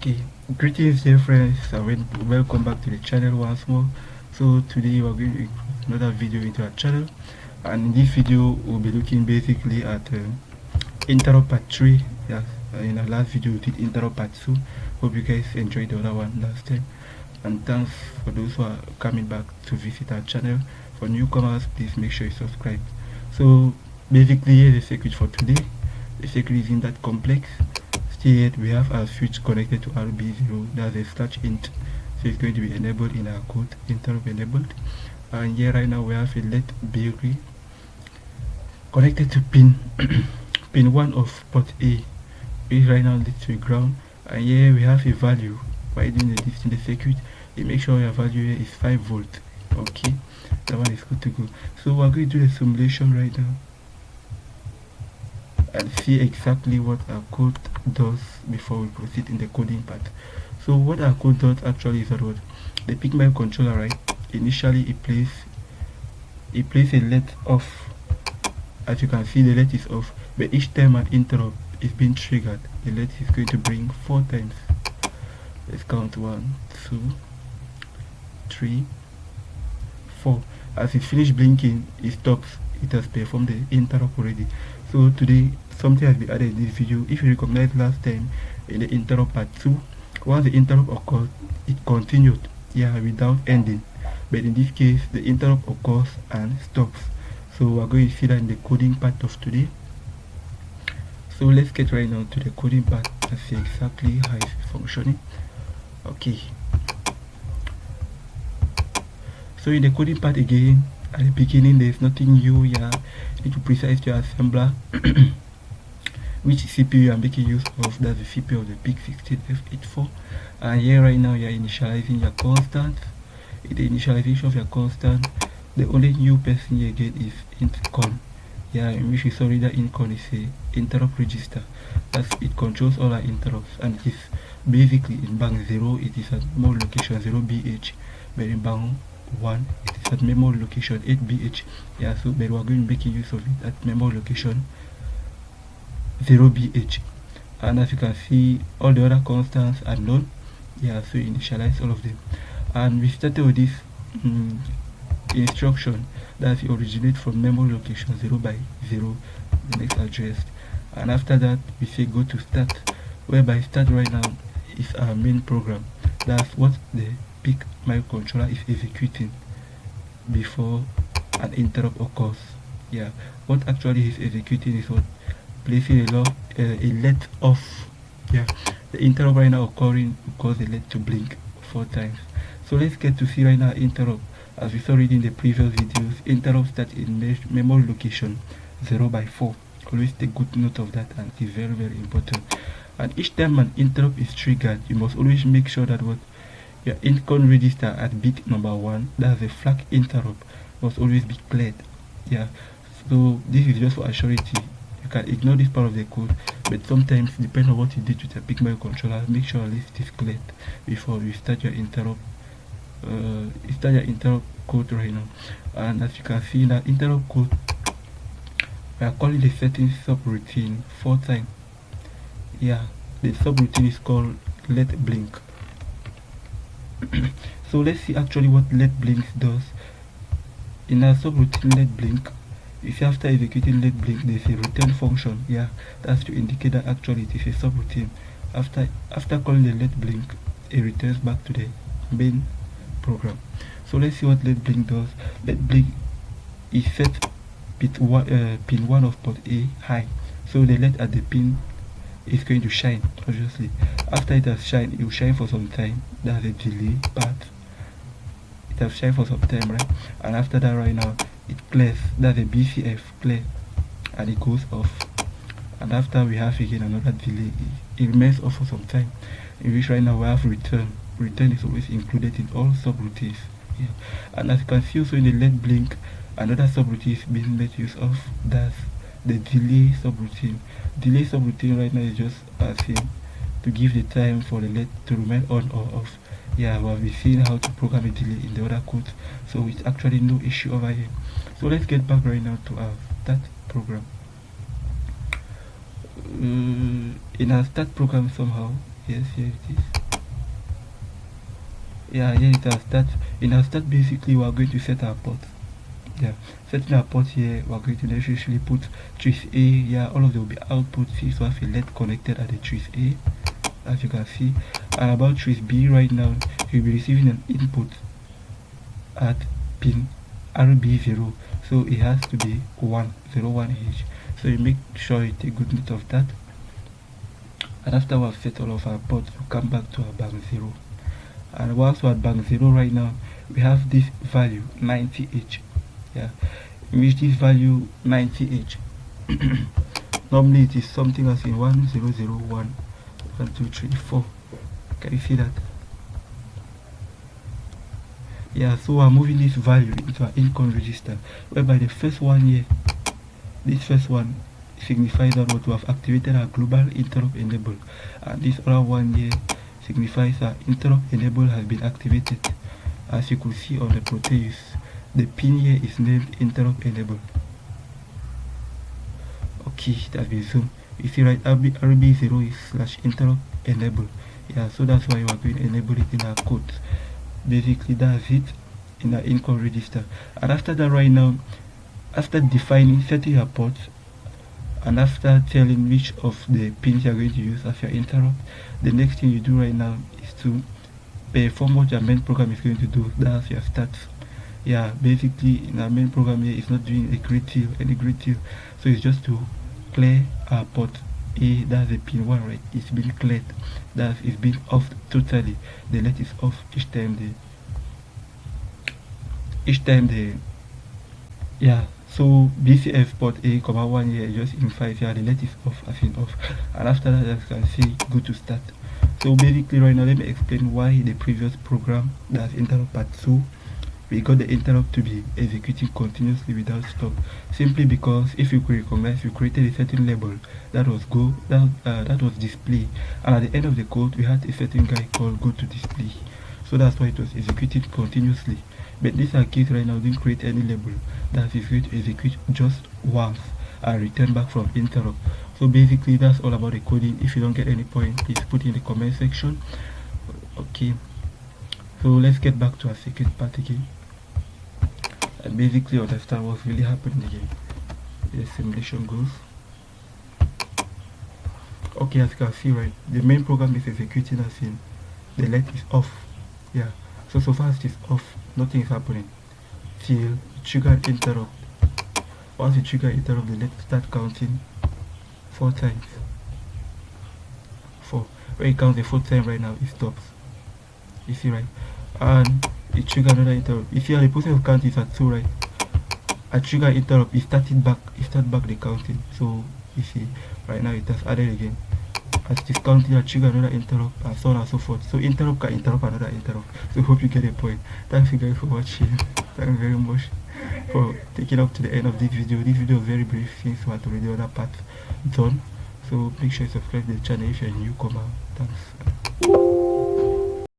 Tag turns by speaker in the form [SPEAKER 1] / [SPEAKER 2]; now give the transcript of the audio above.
[SPEAKER 1] Okay, greetings dear friends, and welcome back to the channel once more. So today we are going to include another video into our channel, and in this video we'll be looking basically at interrupt part 3. Yes, in our last video we did interrupt part 2. Hope you guys enjoyed the other one last time, and thanks for those who are coming back to visit our channel. For newcomers, please make sure you subscribe. So basically here's the circuit for today. The circuit isn't that complex. Here we have our switch connected to RB0, that's a slash int, so it's going to be enabled in our code, interrupt enabled. And here right now we have a LED battery connected to pin pin 1 of port A, which right now leads to ground. And here we have a value. By doing this in the circuit, you make sure your value here is 5 volts. Okay, that one is good to go. So we're going to do the simulation right now and see exactly what our code does before we proceed in the coding part. So what our code does actually is that what the PIC microcontroller, right, initially it plays a LED off. As you can see, the LED is off, but each time an interrupt is being triggered, the LED is going to bring 4 times. Let's count 1, 2, 3, 4. As it finishes blinking, it stops. It has performed the interrupt already. So today something has been added in this video. If you recognize last time in the interrupt part 2, once the interrupt occurs, it continued, without ending. But in this case, the interrupt occurs and stops. So we're going to see that in the coding part of today. So let's get right now to the coding part and see exactly how it's functioning. Okay. So in the coding part again, at the beginning there's nothing new. You need to precise your assembler which CPU I'm making use of. That's the CPU of the PIC16F84. And here right now you're initializing your constant. In the initialization of your constant, the only new person you get is intcon. In which we saw that intcon is a interrupt register. It controls all our interrupts, and it is basically in bank 0 it is at memory location 0BH, but in bank 1 it is at memory location 8BH. But we are going to be making use of it at memory location 0BH. And as you can see, all the other constants are known. So initialize all of them, and we started with this instruction that originate from memory location 0 by 0, the next address. And after that we say go to start, whereby start right now is our main program. That's what the PIC microcontroller is executing before an interrupt occurs. What actually is executing is what placing a LED off. The interrupt right now occurring will cause the LED to blink 4 times. So let's get to see right now interrupt. As we saw already in the previous videos, interrupt start in memory location 0 by 4. Always take good note of that, and it is very, very important. And each time an interrupt is triggered, you must always make sure that what your intcon register at bit number 1, that's a flag interrupt, must always be cleared. So this is just for assurity. You can ignore this part of the code, but sometimes depending on what you did with your PIC microcontroller, make sure at least it is cleared before you start your interrupt. Interrupt code right now. And as you can see in that interrupt code, we are calling the settings subroutine 4 times. The subroutine is called let blink. So let's see actually what let blink does. In our subroutine let blink, you see after executing let blink there's a return function. That's to indicate that actually it is a subroutine. After calling the let blink, it returns back to the main program. So let's see what let blink does. Let blink is set pin 1 of port A high, so the LED at the pin is going to shine. Obviously after it has shined, it will shine for some time. That's a delay part. It has shined for some time, right? And after that right now it clears. That's a BCF clear, and it goes off. And after we have again another delay, it remains off for some time, in which right now we have return. Return is always included in all subroutines. And as you can see also in the LED blink, another subroutine is being made use of. That's the delay subroutine. Delay subroutine right now is just asking to give the time for the LED to remain on or off. We have been seeing how to program a delay in the other codes, so it's actually no issue over here. So let's get back right now to our start program. In our start program somehow, Yes, here it is. Yeah, here it has start. In our start, basically we are going to set our port. Yeah, setting our port here, we are going to necessarily put trace A. Yeah, all of them will be outputs. See, so I have a LED connected at the trace A, as you can see. And about trace B right now, you'll be receiving an input at pin RB0, so it has to be 101H. So you make sure you take good note of that. And after we have set all of our ports, we come back to our bank 0. And whilst we're at bank 0 right now, we have this value 90H. Yeah, in which this value 90H normally it is something as in 1001 1 2 3 4. Can you see that? Yeah, so we're moving this value into our income register, whereby the first one here, this first one signifies that what we have activated our global interrupt enable, and this other one here signifies that interrupt enable has been activated. As you could see on the Proteus, the pin here is named interrupt enable. Okay, that's been zoomed. You see right, RB0 is /interrupt enable. Yeah, so that's why we are going to enable it in our code. Basically that's it in our income register. And after that right now, after defining, setting your ports, and after telling which of the pins you are going to use as your interrupt, the next thing you do right now is to perform what your main program is going to do. That's your stats. Yeah, basically in our main program here, it's not doing any grid deal, so it's just to clear our port A. That's the pin 1, right? It's been cleared. It's been off totally. The LED is off each time the yeah. So BCF port A, 1 here just in 5. Yeah, the LED is off, as in off. And after that, as you can see, go to start. So basically right now, let me explain why the previous program, that's interrupt part 2, we got the interrupt to be executing continuously without stop, simply because if you could recognize, we created a certain label that was that was display, and at the end of the code we had a certain guy called go to display, so that's why it was executed continuously. But this case right now didn't create any label, that is going to execute just once and return back from interrupt. So basically that's all about the coding. If you don't get any point, please put in the comment section. Okay, so let's get back to our second part again and basically understand what's really happening again. The simulation goes. Okay, as you can see, right, the main program is executing as in the LED is off. Yeah, so far as it is off, nothing is happening till you trigger an interrupt. Once you trigger interrupt, the LED start counting 4 times. 4. When it counts the 4th time right now, it stops. You see, right? And it trigger another interrupt. You see how the process of count is at 2, right? I trigger interrupt, it start back the counting. So you see right now it has added again. As it is counting, I trigger another interrupt, and so on and so forth. So interrupt can interrupt another interrupt. So hope you get a point. Thanks you guys for watching. Thanks very much for taking up to the end of this video. This video is very brief since we had already other part done. So make sure you subscribe to the channel if you're a newcomer. Thanks.